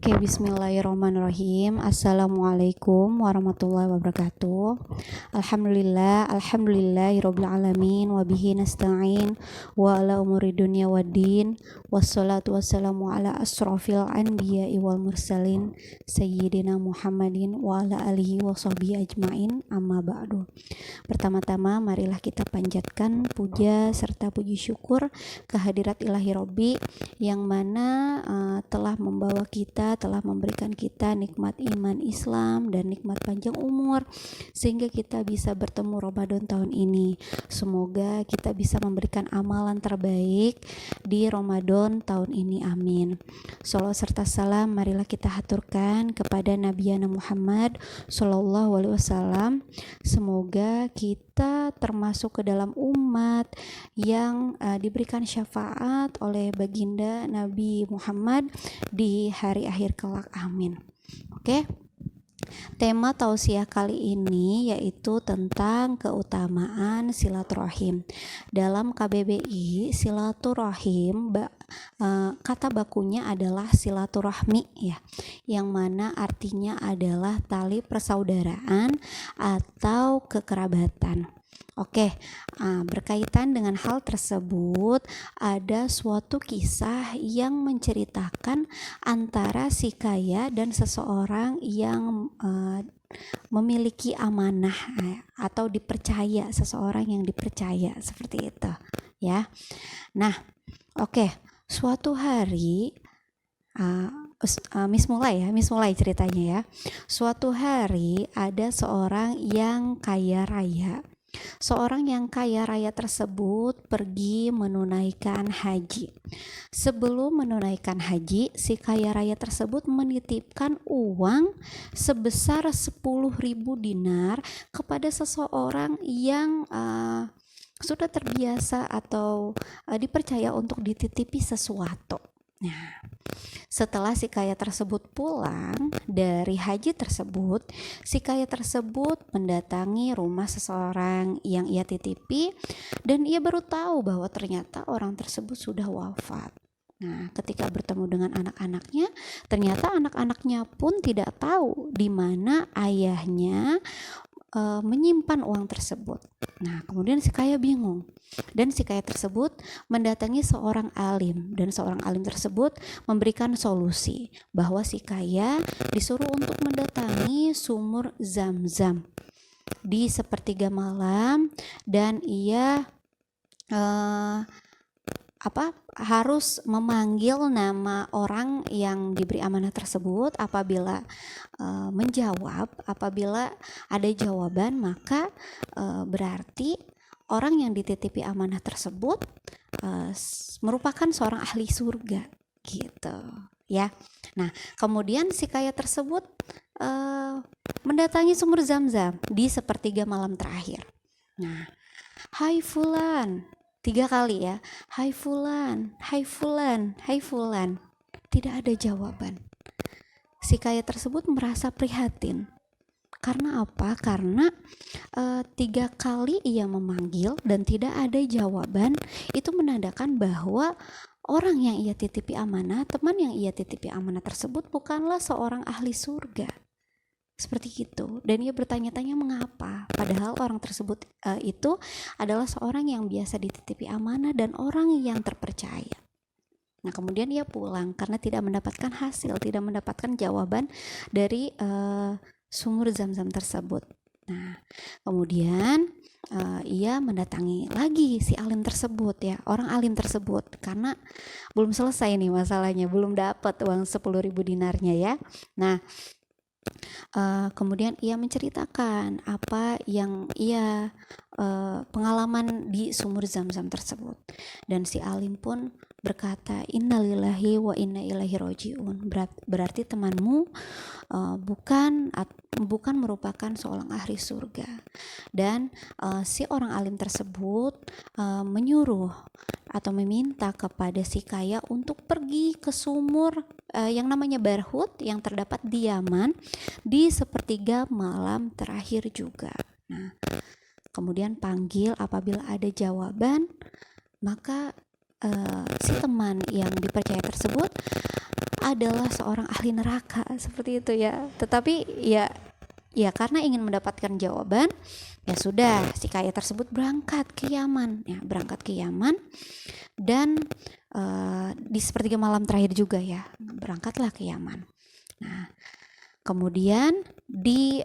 Oke, bismillahirrahmanirrahim. Assalamualaikum warahmatullahi wabarakatuh. Alhamdulillahirabbil alamin wa bihi nasta'in wa ala umuri dunya waddin. Wassalatu wassalamu ala asrofil anbiya'i wal mursalin sayyidina Muhammadin wa ala alihi wa sahbihi ajmain. Amma ba'du. Pertama-tama marilah kita panjatkan puja serta puji syukur kehadirat Ilahi Robbi yang mana telah membawa kita, telah memberikan kita nikmat iman Islam dan nikmat panjang umur sehingga kita bisa bertemu Ramadan tahun ini. Semoga kita bisa memberikan amalan terbaik di Ramadan tahun ini, amin. Shalawat serta salam marilah kita haturkan kepada Nabi Muhammad Sallallahu Alaihi Wasallam. Semoga kita termasuk ke dalam umat yang diberikan syafaat oleh baginda Nabi Muhammad di hari akhir kelak, amin. Oke. Tema tausiah kali ini yaitu tentang keutamaan silaturahim. Dalam KBBI, silaturahim kata bakunya adalah silaturahmi ya, yang mana artinya adalah tali persaudaraan atau kekerabatan. Oke, berkaitan dengan hal tersebut ada suatu kisah yang menceritakan antara si kaya dan seseorang yang memiliki amanah atau dipercaya, seseorang yang dipercaya seperti itu ya. Nah, oke, suatu hari Miss mulai ceritanya ya. Suatu hari ada seorang yang kaya raya. Seorang yang kaya raya tersebut pergi menunaikan haji. Sebelum menunaikan haji, si kaya raya tersebut menitipkan uang sebesar 10.000 dinar kepada seseorang yang sudah terbiasa atau dipercaya untuk dititipi sesuatu. Nah, setelah si kaya tersebut pulang dari haji tersebut, si kaya tersebut mendatangi rumah seseorang yang ia titipi dan ia baru tahu bahwa ternyata orang tersebut sudah wafat. Nah, ketika bertemu dengan anak-anaknya, ternyata anak-anaknya pun tidak tahu di mana ayahnya menyimpan uang tersebut. Nah, kemudian si kaya bingung dan si kaya tersebut mendatangi seorang alim dan seorang alim tersebut memberikan solusi bahwa si kaya disuruh untuk mendatangi sumur Zam-Zam di sepertiga malam dan ia harus memanggil nama orang yang diberi amanah tersebut. Apabila menjawab, apabila ada jawaban, maka berarti orang yang dititipi amanah tersebut merupakan seorang ahli surga gitu ya. Nah, kemudian si kaya tersebut mendatangi sumur Zam-Zam di sepertiga malam terakhir. Nah, hai fulan, 3 kali ya. Hai fulan, hai fulan, hai fulan. Tidak ada jawaban. Si kaya tersebut merasa prihatin. Karena apa? Karena 3 kali ia memanggil dan tidak ada jawaban. Itu menandakan bahwa orang yang ia titipi amanah, teman yang ia titipi amanah tersebut bukanlah seorang ahli surga. Seperti itu, dan ia bertanya-tanya mengapa, padahal orang tersebut itu adalah seorang yang biasa dititipi amanah dan orang yang terpercaya. Nah, kemudian ia pulang karena tidak mendapatkan hasil, tidak mendapatkan jawaban dari sumur Zam-Zam tersebut. Nah, kemudian ia mendatangi lagi si alim tersebut ya, orang alim tersebut, karena belum selesai nih masalahnya, belum dapat uang 10.000 dinarnya ya. Nah, kemudian ia menceritakan apa yang ia pengalaman di sumur Zam-Zam tersebut, dan si alim pun berkata, innalillahi wa inna ilaihi rajiun. Berarti temanmu bukan merupakan seorang ahli surga. Dan si orang alim tersebut menyuruh atau meminta kepada si kaya untuk pergi ke sumur yang namanya Barhut yang terdapat di Yaman di sepertiga malam terakhir juga. Nah, kemudian panggil, apabila ada jawaban maka si teman yang dipercaya tersebut adalah seorang ahli neraka, seperti itu ya. Tetapi ya karena ingin mendapatkan jawaban, ya sudah, si kaya tersebut berangkat ke Yaman, dan di sepertiga malam terakhir juga ya, berangkatlah ke Yaman. Nah, kemudian di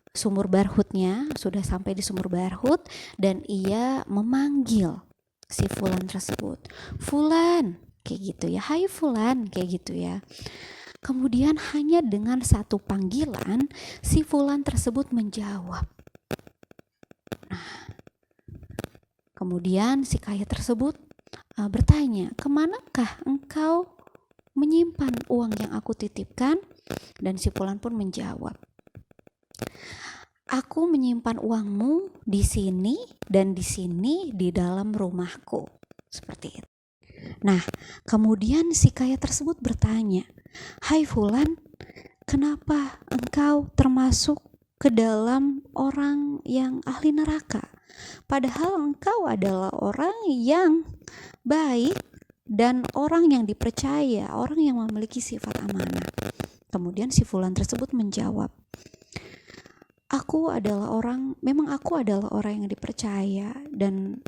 sumur Barhutnya, sudah sampai di sumur Barhut, dan ia memanggil si Fulan tersebut, Fulan, kayak gitu ya, hai Fulan, kayak gitu ya. Kemudian hanya dengan satu panggilan si Fulan tersebut menjawab. Nah, kemudian si kaya tersebut bertanya, kemanakah engkau menyimpan uang yang aku titipkan? Dan si Fulan pun menjawab, aku menyimpan uangmu di sini dan di sini di dalam rumahku. Seperti itu. Nah, kemudian si kaya tersebut bertanya, hai Fulan, kenapa engkau termasuk ke dalam orang yang ahli neraka? Padahal engkau adalah orang yang baik dan orang yang dipercaya, orang yang memiliki sifat amanah. Kemudian si Fulan tersebut menjawab, memang aku adalah orang yang dipercaya dan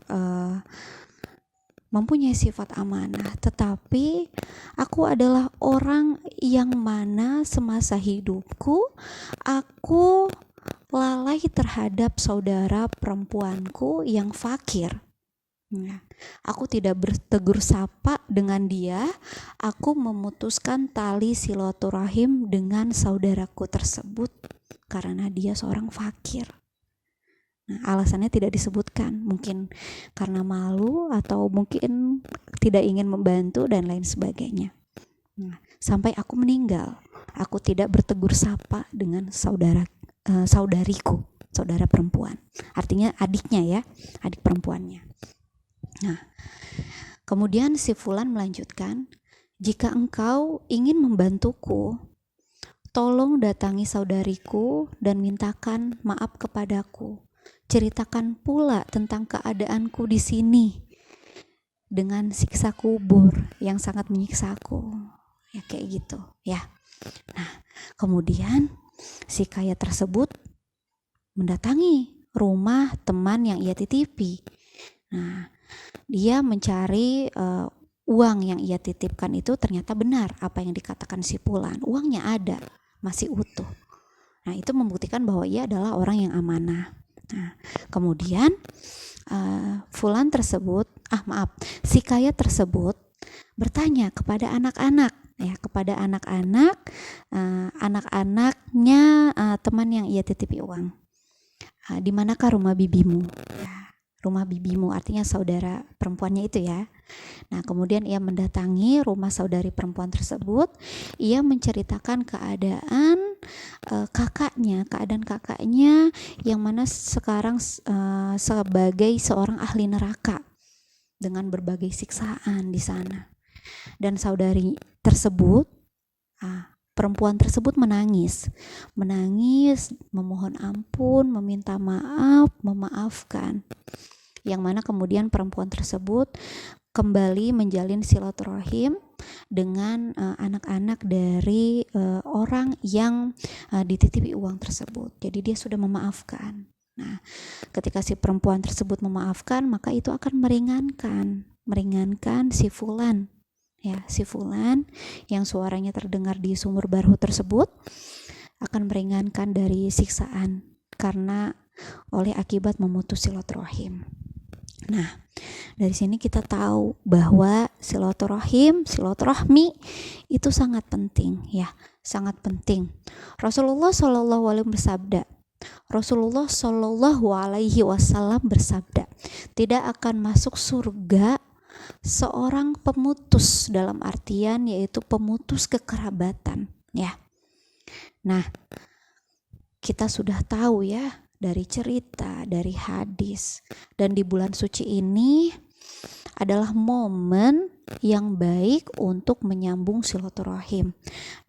mempunyai sifat amanah, tetapi aku adalah orang yang mana semasa hidupku aku lalai terhadap saudara perempuanku yang fakir. Nah, aku tidak bertegur sapa dengan dia, aku memutuskan tali silaturahim dengan saudaraku tersebut karena dia seorang fakir. Nah, alasannya tidak disebutkan, mungkin karena malu atau mungkin tidak ingin membantu dan lain sebagainya. Nah, sampai aku meninggal, aku tidak bertegur sapa dengan saudariku, saudara perempuan. Artinya adiknya ya, adik perempuannya. Nah, kemudian si Fulan melanjutkan, jika engkau ingin membantuku, tolong datangi saudariku dan mintakan maaf kepadaku. Ceritakan pula tentang keadaanku di sini dengan siksa kubur yang sangat menyiksaku. Ya kayak gitu ya. Nah, kemudian si kaya tersebut mendatangi rumah teman yang ia titipi. Nah, dia mencari uang yang ia titipkan itu ternyata benar apa yang dikatakan si Fulan. Uangnya ada, masih utuh. Nah, itu membuktikan bahwa ia adalah orang yang amanah. Nah, kemudian si kaya tersebut bertanya kepada anak-anak, ya, kepada anak-anaknya teman yang ia titipi uang. Di manakah rumah bibimu? Ya, rumah bibimu artinya saudara perempuannya itu ya. Nah, kemudian ia mendatangi rumah saudari perempuan tersebut. Ia menceritakan keadaan kakaknya yang mana sekarang sebagai seorang ahli neraka dengan berbagai siksaan di sana. Dan saudari tersebut, perempuan tersebut menangis, memohon ampun, meminta maaf, memaafkan. Yang mana kemudian perempuan tersebut kembali menjalin silaturahim dengan anak-anak dari orang yang dititipi uang tersebut. Jadi dia sudah memaafkan. Nah, ketika si perempuan tersebut memaafkan, maka itu akan meringankan si Fulan. Ya, si Fulan yang suaranya terdengar di sumur Barhut tersebut akan meringankan dari siksaan karena oleh akibat memutus silaturahim. Nah, dari sini kita tahu bahwa silaturahmi itu sangat penting ya, sangat penting. Rasulullah Shallallahu Alaihi Wasallam bersabda, tidak akan masuk surga seorang pemutus, dalam artian yaitu pemutus kekerabatan ya. Nah, kita sudah tahu ya dari cerita, dari hadis, dan di bulan suci ini adalah momen yang baik untuk menyambung silaturahim,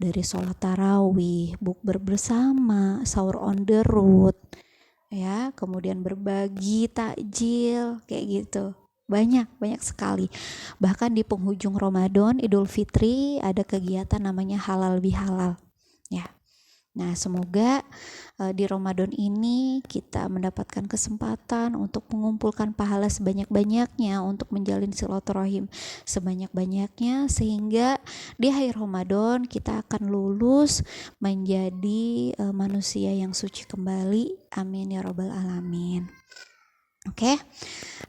dari sholat tarawih, bukber bersama, sahur on the road ya, kemudian berbagi takjil kayak gitu banyak sekali. Bahkan di penghujung Ramadan, Idul Fitri ada kegiatan namanya halal bihalal ya. Nah, semoga di Ramadan ini kita mendapatkan kesempatan untuk mengumpulkan pahala sebanyak-banyaknya, untuk menjalin silaturahim sebanyak-banyaknya, sehingga di akhir Ramadan kita akan lulus menjadi manusia yang suci kembali. Amin ya robbal alamin. Oke,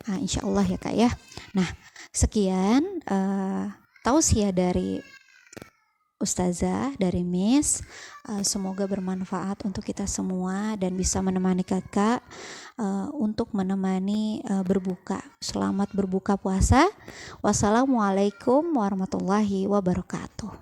nah, insya Allah ya Kak ya. Nah, sekian tausiah dari Ustazah, dari Miss. Semoga bermanfaat untuk kita semua dan bisa menemani kakak untuk menemani berbuka. Selamat berbuka puasa. Wassalamualaikum warahmatullahi wabarakatuh.